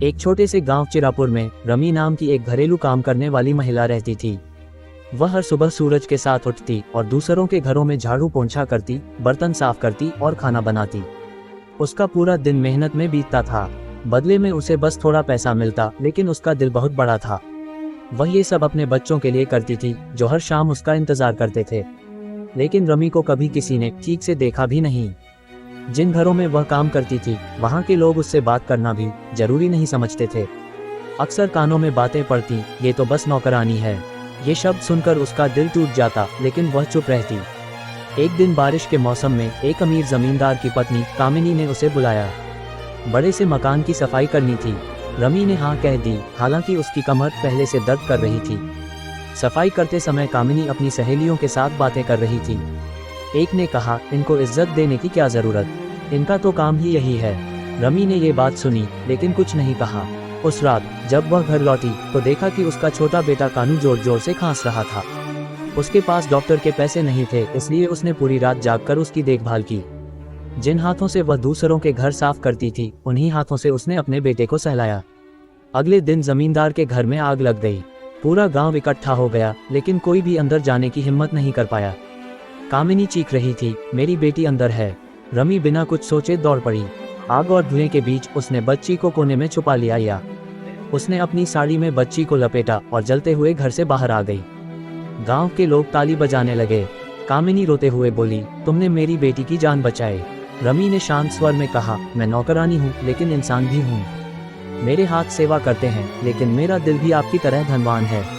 एक छोटे से गांव चिरापुर में रमी नाम की एक घरेलू काम करने वाली महिला रहती थी। वह हर सुबह सूरज के साथ उठती और दूसरों के घरों में झाड़ू पोंछा करती, बर्तन साफ करती और खाना बनाती। उसका पूरा दिन मेहनत में बीतता था। बदले में उसे बस थोड़ा पैसा मिलता, लेकिन उसका दिल बहुत बड़ा था। वह ये सब अपने बच्चों के लिए करती थी, जो हर शाम उसका इंतजार करते थे। लेकिन रमी को कभी किसी ने ठीक से देखा भी नहीं। जिन घरों में वह काम करती थी, वहाँ के लोग उससे बात करना भी जरूरी नहीं समझते थे। अक्सर कानों में बातें पड़ती, ये तो बस नौकरानी है। ये शब्द सुनकर उसका दिल टूट जाता, लेकिन वह चुप रहती। एक दिन बारिश के मौसम में एक अमीर जमींदार की पत्नी कामिनी ने उसे बुलाया। बड़े से मकान की सफाई करनी थी। रमी ने हाँ कह दी, हालांकि उसकी कमर पहले से दर्द कर रही थी। सफाई करते समय कामिनी अपनी सहेलियों के साथ बातें कर रही थी। एक ने कहा, इनको इज्जत देने की क्या जरूरत, इनका तो काम ही यही है। रमी ने ये बात सुनी, लेकिन कुछ नहीं कहा। उस रात जब वह घर लौटी तो देखा कि उसका छोटा बेटा कानू जोर जोर से खांस रहा था। उसके पास डॉक्टर के पैसे नहीं थे, इसलिए उसने पूरी रात जागकर उसकी देखभाल की। जिन हाथों से वह दूसरों के घर साफ करती थी, उन्हीं हाथों से उसने अपने बेटे को सहलाया। अगले दिन जमींदार के घर में आग लग गई। पूरा गांव इकट्ठा हो गया, लेकिन कोई भी अंदर जाने की हिम्मत नहीं कर पाया। कामिनी चीख रही थी, मेरी बेटी अंदर है। रमी बिना कुछ सोचे दौड़ पड़ी। आग और धुएं के बीच उसने बच्ची को कोने में छुपा लिया। उसने अपनी साड़ी में बच्ची को लपेटा और जलते हुए घर से बाहर आ गई। गांव के लोग ताली बजाने लगे। कामिनी रोते हुए बोली, तुमने मेरी बेटी की जान बचाई। रमी ने शांत स्वर में कहा, मैं नौकरानी हूँ, लेकिन इंसान भी हूँ। मेरे हाथ सेवा करते हैं, लेकिन मेरा दिल भी आपकी तरह धनवान है।